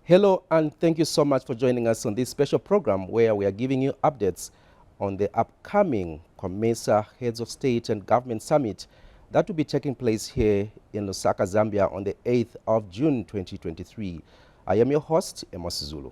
Hello, and thank you so much for joining us on this special program where we are giving you updates on the upcoming COMESA Heads of State and Government Summit that will be taking place here in Lusaka, Zambia on the 8th of June 2023. I am your host, Amos Zulu.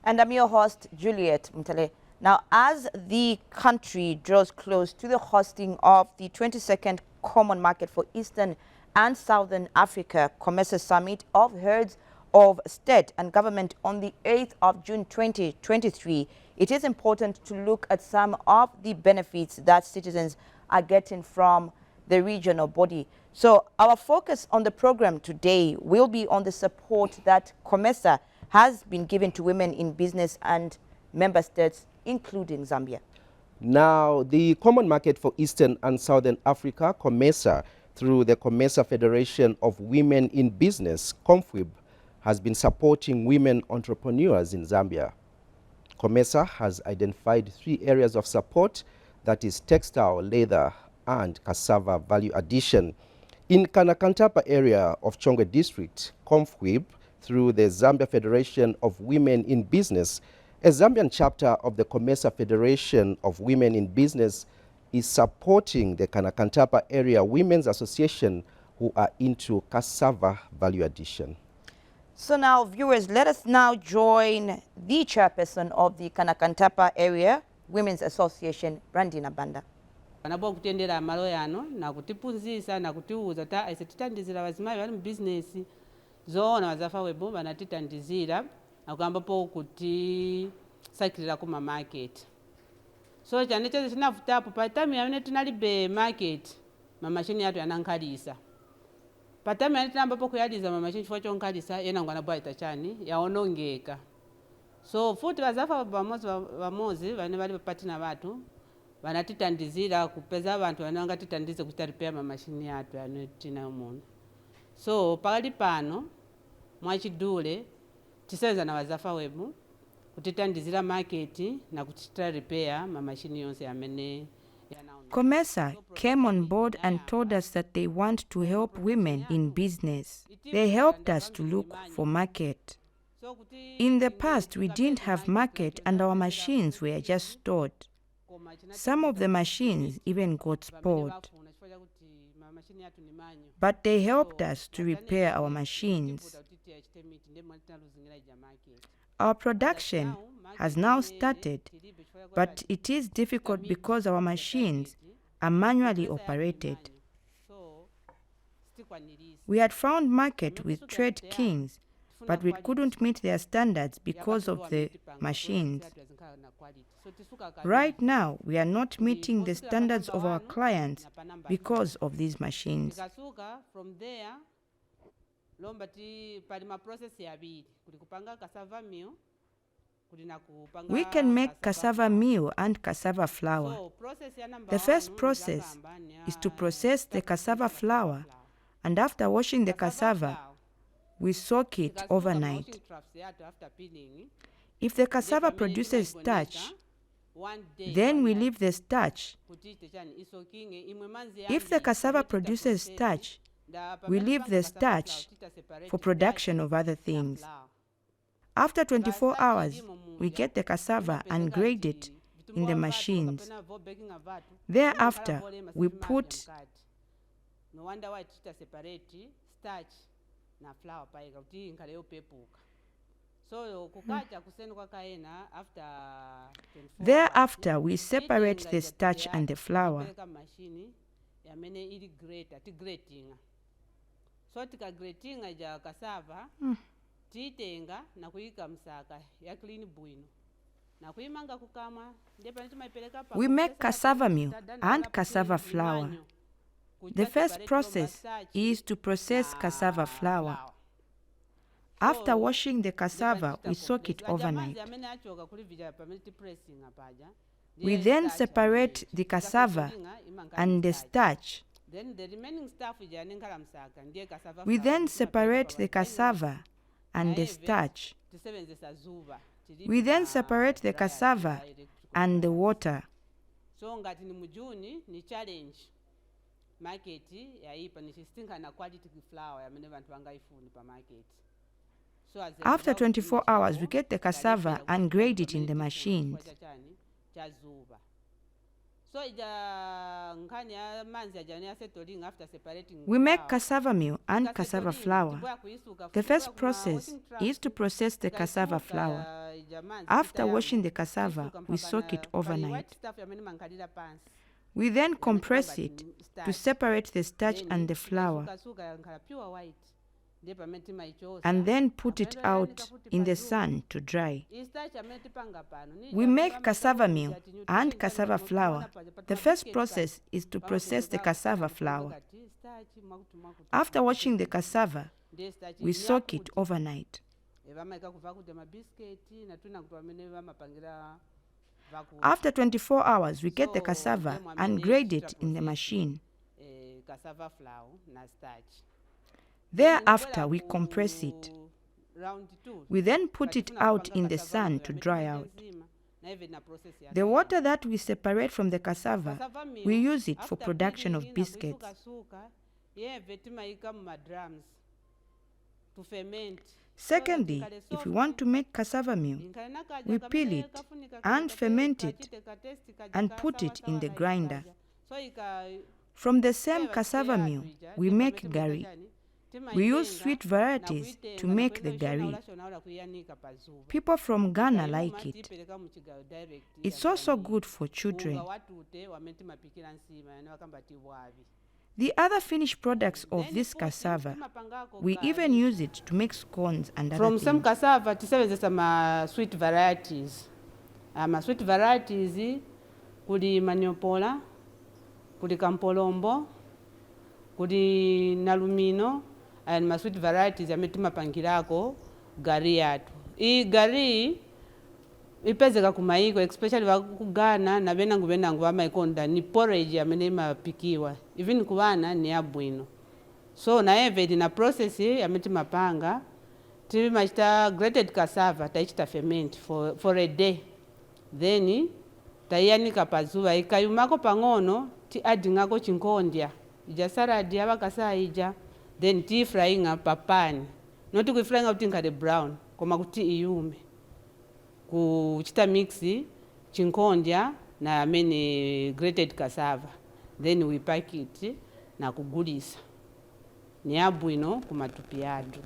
And I'm your host, Juliet Mtale. Now, as the country draws close to the hosting of the 22nd Common Market for Eastern and Southern Africa COMESA Summit of Heads of State and Government on the 8th of June 2023, it is important to look at some of the benefits that citizens are getting from the regional body. So our focus on the program today will be on the support that COMESA has been given to women in business and member states, including Zambia. Now, the Common Market for Eastern and Southern Africa, COMESA, through the COMESA Federation of Women in Business, COMFWIB, has been supporting women entrepreneurs in Zambia. COMESA has identified 3 areas of support, that is textile, leather, and cassava value addition. In Kanakantapa area of Chongwe District, COMFWIB, through the Zambia Federation of Women in Business, a Zambian chapter of the COMESA Federation of Women in Business, is supporting the Kanakantapa Area Women's Association who are into cassava value addition. So now, viewers, let us now join the chairperson of the Kanakantapa Area Women's Association, Brandina Banda. Panabo kutendera amalo yano na kutipunzisa na kutiuza ta ise titandizira bazimayi bali mu business zoona bazafa webo banatitandizira akambapo kuti sakirira ku market. So cyane cyane sinafutapo pa time yamene tinalibe market mamashini yatu yanankalisa. Pa time yamene tinambapo kuyaliza mamashini chifo chonkalisa yena ngwana bwaita chani yaonongeka. So futi bazafa bamozi bane bali patina batu vanatitandizira kupeza abantu vananga titandize kuti repair mamashini yatu anotina umuntu. So pakali pano mwachidule tisenza na wazafa webu kutitandizira market na kutita repair mamashini yonse amene. COMESA came on board and told us that they want to help women in business. They helped us to look for market. In the past, we didn't have market and our machines were just stored. Some of the machines even got spoiled. But they helped us to repair our machines. Our production has now started, but it is difficult because our machines are manually operated. We had found market with trade kings, but we couldn't meet their standards because of the machines. Right now, we are not meeting the standards of our clients because of these machines. We can make cassava meal and cassava flour. The first process is to process the cassava flour, and after washing the cassava, we soak it overnight. If the cassava produces starch, then we leave the starch. If the cassava produces starch, we leave the starch for production of other things. After 24 hours, we get the cassava and grade it in the machines. Thereafter, we put Thereafter, we separate the starch and the flour. We make cassava meal and cassava flour. The first process is to process cassava flour. After washing the cassava, we soak it overnight. We then separate the cassava and the starch. We then separate the cassava and the starch. We then separate the cassava and the water. market yaipa nichisinga na quality flour yamene vantu vangaifuni pa market. After 24 hours, we get the cassava and grade it in the machines. We make cassava meal and cassava flour. The first process is to process the cassava flour. After washing the cassava, we soak it overnight. We then compress it to separate the starch and the flour, and then put it out in the sun to dry. We make cassava meal and cassava flour. The first process is to process the cassava flour. After washing the cassava, we soak it overnight. After 24 hours, we get the cassava and grade it in the machine. Thereafter, we compress it. We then put it out in the sun to dry out. The water that we separate from the cassava, we use it for production of biscuits. Secondly, if we want to make cassava meal, we peel it and ferment it and put it in the grinder. From the same cassava meal, we make gari. We use sweet varieties to make the gari. People from Ghana like it. It's also good for children. The other finished products of this cassava, we even use it to make scones and other From things. some cassava, tisebenzesa some sweet varieties. Sweet varieties, kuli maniopola, kuli kampolombo, kuli nalumino, and my sweet varieties ametimapangirako gari yatu. I gari ipezeka kumaiko, especially wakugana na benangu wamaikonda ni porridge amenema pikiwa. Even kuwana ni abwino. So na eve na process ametimapanga timachita grated cassava taichita ferment for a day. Then tayanika pazuva ikayumako pangono ti adingako chinkondya. Ija salad yabakasa ija. Then tea frying up papani. Not to frying up the brown. Koma kuti iyume. Kuchita mixi chinkondya na many grated cassava. Then we pack it na kugulisa. Ni abwino kumatupi yadu.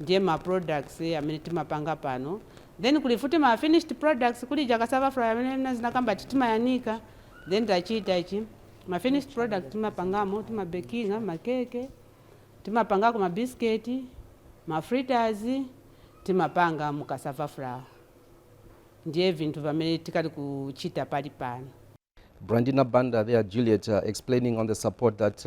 Ndiye ma products amenetimapanga pano. Then kulifuti ma finished products kulija cassava flour zinakamba timayanika. Then tachita ichi ma finished product timapangamo timabakinga makeke. Timapanga kuma biscuit, ma fritters, timapanga mu cassava flour. Ndiye vintu vamene tikali kuchita pali pano. Brandina Banda there, Juliet, explaining on the support that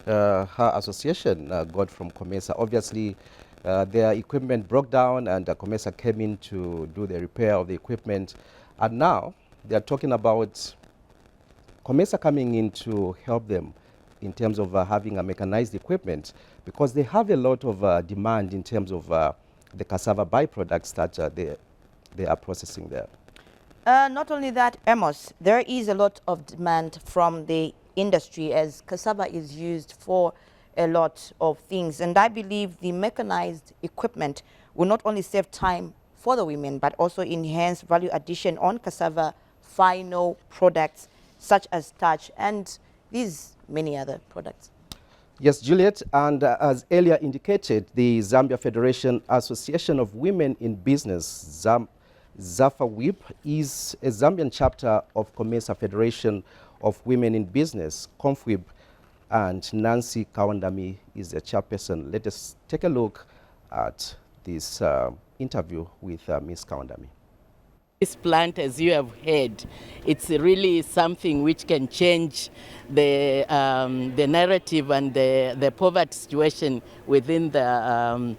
her association got from COMESA. Obviously, their equipment broke down and COMESA came in to do the repair of the equipment. And now they are talking about COMESA coming in to help them in terms of having a mechanized equipment, because they have a lot of demand in terms of the cassava byproducts that they are processing there. Not only that, Amos, there is a lot of demand from the industry as cassava is used for a lot of things. And I believe the mechanized equipment will not only save time for the women, but also enhance value addition on cassava final products such as starch and these many other products. Yes, Juliet, and as earlier indicated, the Zambia Federation Association of Women in Business, ZAFA-WIP, is a Zambian chapter of COMESA Federation of Women in Business, COMFWIB, and Nancy Kawandami is the chairperson. Let us take a look at this interview with Ms. Kawandami. This plant, as you have heard, it's really something which can change the narrative and the poverty situation within the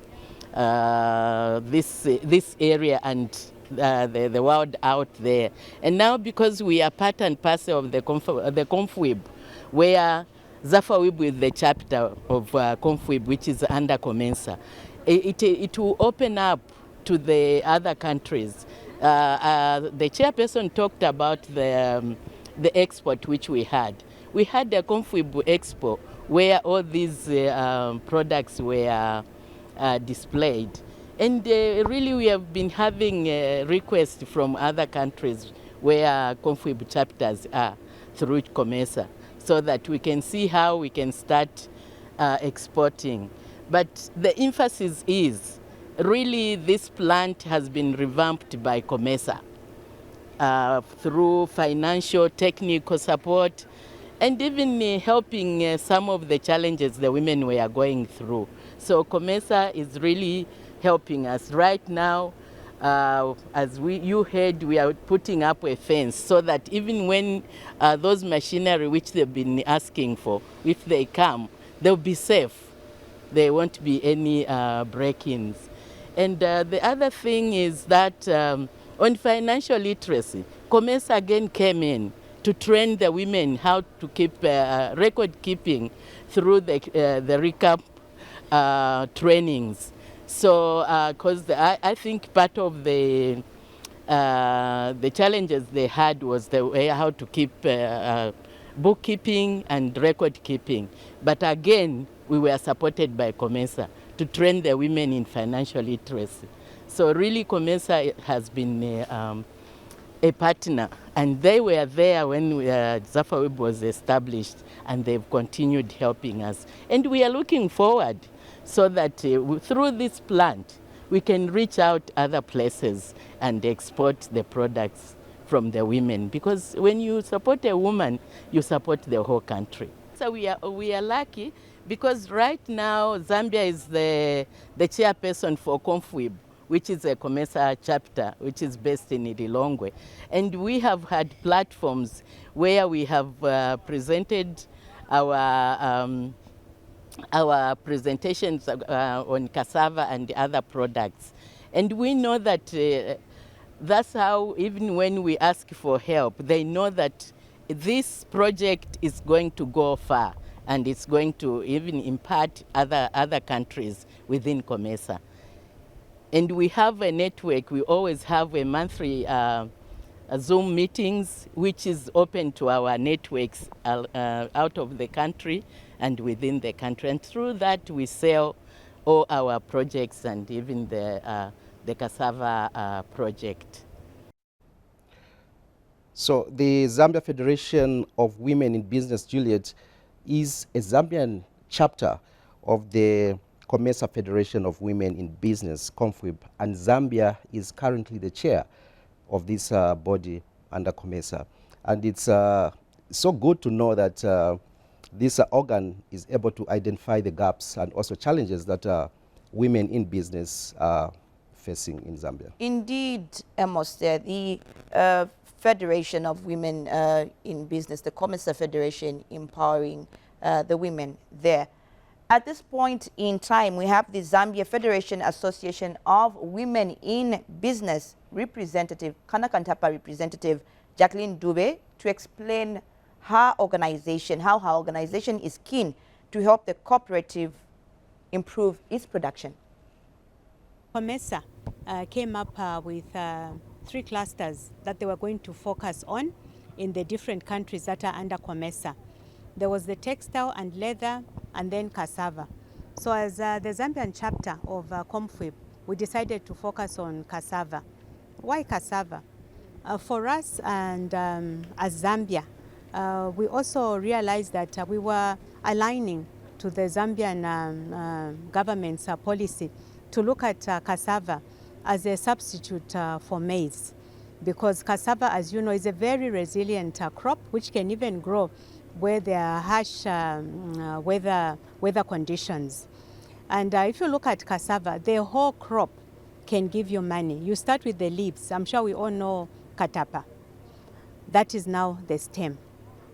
this area and the world out there. And now, because we are part and parcel of the COMFWIB, where ZAFA-WIB is the chapter of COMFWIB, which is under COMESA, it will open up to the other countries. The chairperson talked about the export which we had. We had the COMFWIB Expo where all these products were displayed. And really we have been having requests from other countries where COMFWIB chapters are through COMESA, so that we can see how we can start exporting. But the emphasis is really this plant has been revamped by COMESA through financial, technical support, and even helping some of the challenges the women were going through. So COMESA is really helping us right now. As you heard, we are putting up a fence so that even when those machinery which they've been asking for, if they come, they'll be safe. There won't be any break-ins. And the other thing is that on financial literacy, COMESA again came in to train the women how to keep record keeping through the recap trainings. So, because I think part of the challenges they had was the way how to keep bookkeeping and record keeping. But again, we were supported by COMESA to train the women in financial literacy. So really COMESA has been a partner, and they were there when ZAFAWEB was established, and they've continued helping us. And we are looking forward so that through this plant, we can reach out other places and export the products from the women. Because when you support a woman, you support the whole country. So we are lucky because right now Zambia is the chairperson for COMFWIB, which is a COMESA chapter, which is based in Lilongwe. And we have had platforms where we have presented our presentations on cassava and other products. And we know that that's how, even when we ask for help, they know that this project is going to go far and it's going to even impact other countries within COMESA. And we have a network. We always have a monthly Zoom meetings, which is open to our networks out of the country and within the country. And through that, we sell all our projects and even the cassava project. So the Zambia Federation of Women in Business, Juliet, is a Zambian chapter of the COMESA Federation of Women in Business, COMFWIB, and Zambia is currently the chair of this body under COMESA. And it's so good to know that this organ is able to identify the gaps and also challenges that women in business are facing in Zambia. Indeed, Amos, the Federation of Women in Business, the COMESA Federation, empowering the women there. At this point in time, we have the Zambia Federation Association of Women in Business representative, Kanakantapa representative, Jacqueline Dube, to explain how her organization is keen to help the cooperative improve its production. COMESA came up with 3 clusters that they were going to focus on in the different countries that are under COMESA. There was the textile and leather, and then cassava. So as the Zambian chapter of COMFWIB, we decided to focus on cassava. Why cassava? For us and as Zambia, we also realized that we were aligning to the Zambian government's policy to look at cassava as a substitute for maize, because cassava, as you know, is a very resilient crop which can even grow where there are harsh weather conditions. And if you look at cassava, the whole crop can give you money. You start with the leaves. I'm sure we all know katapa. That is now the stem.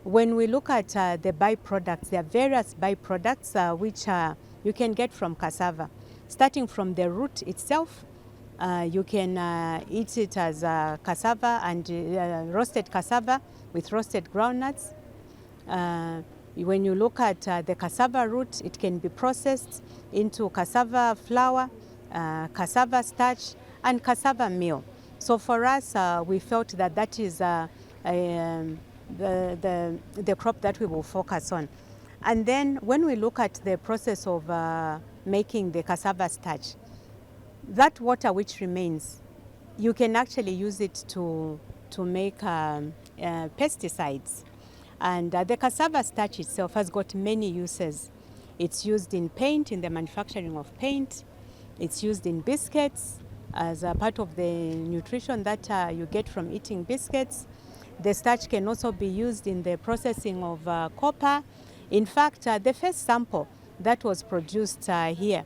When we look at the byproducts, there are various byproducts which you can get from cassava. Starting from the root itself, you can eat it as cassava and roasted cassava with roasted groundnuts. When you look at the cassava root, it can be processed into cassava flour, cassava starch, and cassava meal. So for us, we felt that that is the crop that we will focus on. And then when we look at the process of making the cassava starch, that water which remains, you can actually use it to make pesticides. And the cassava starch itself has got many uses. It's used in paint, in the manufacturing of paint. It's used in biscuits as a part of the nutrition that you get from eating biscuits. The starch can also be used in the processing of copper. In fact, the first sample that was produced here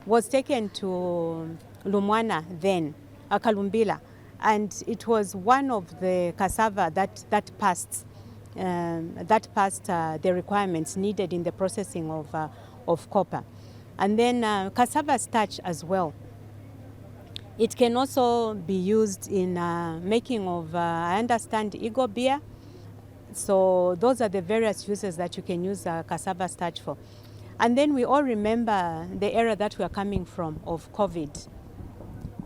was taken to Lumwana then, Kalumbila, and it was one of the cassava that passed the requirements needed in the processing of copper. And then cassava starch as well. It can also be used in making of, I understand, Eagle beer. So those are the various uses that you can use cassava starch for. And then we all remember the era that we are coming from of COVID.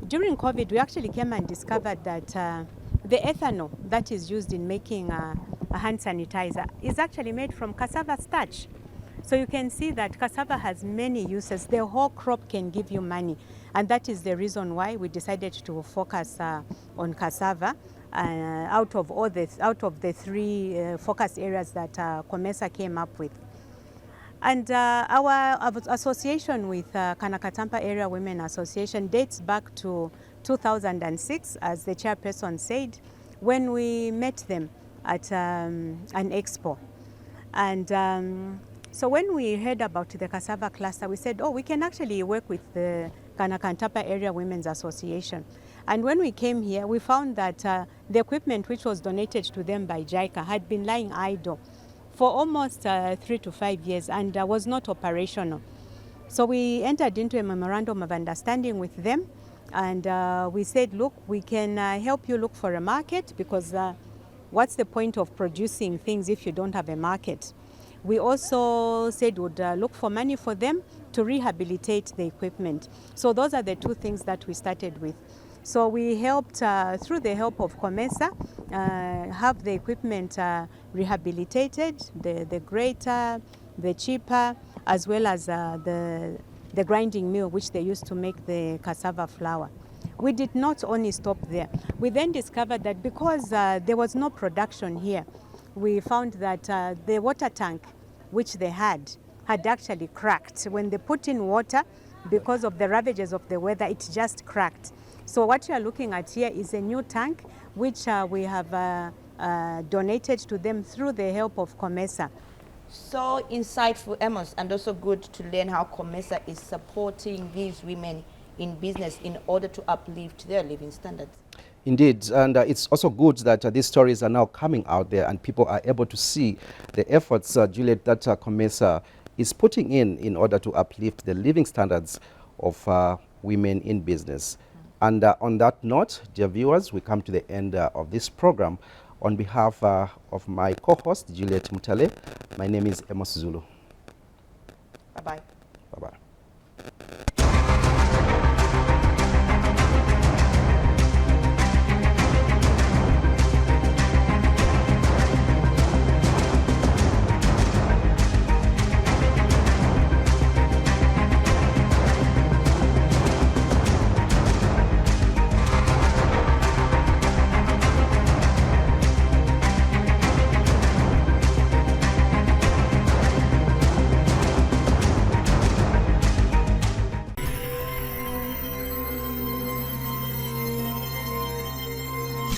During COVID, we actually came and discovered that the ethanol that is used in making a hand sanitizer is actually made from cassava starch. So you can see that cassava has many uses. The whole crop can give you money. And that is the reason why we decided to focus on cassava out of the three focus areas that COMESA came up with. And our association with Kanakatampa Area Women Association dates back to 2006, as the chairperson said, when we met them at an expo. And so when we heard about the cassava cluster, we said, oh, we can actually work with the Kanakatampa Area Women's Association. And when we came here, we found that the equipment which was donated to them by JICA had been lying idle for almost 3 to 5 years and was not operational. So we entered into a memorandum of understanding with them, and we said, look, we can help you look for a market, because what's the point of producing things if you don't have a market? We also said we'd look for money for them to rehabilitate the equipment. So those are the two things that we started with. So we helped, through the help of COMESA, have the equipment rehabilitated, the grater, the chipper, as well as the grinding mill which they used to make the cassava flour. We did not only stop there. We then discovered that because there was no production here, we found that the water tank which they had actually cracked. When they put in water, because of the ravages of the weather, it just cracked. So what you are looking at here is a new tank which we have donated to them through the help of COMESA. So insightful, Amos, and also good to learn how COMESA is supporting these women in business in order to uplift their living standards. Indeed, and it's also good that these stories are now coming out there and people are able to see the efforts, Juliet, that COMESA is putting in order to uplift the living standards of women in business. And on that note, dear viewers, we come to the end of this program. On behalf of my co-host, Juliet Mutale, my name is Amos Zulu. Bye-bye. Bye-bye.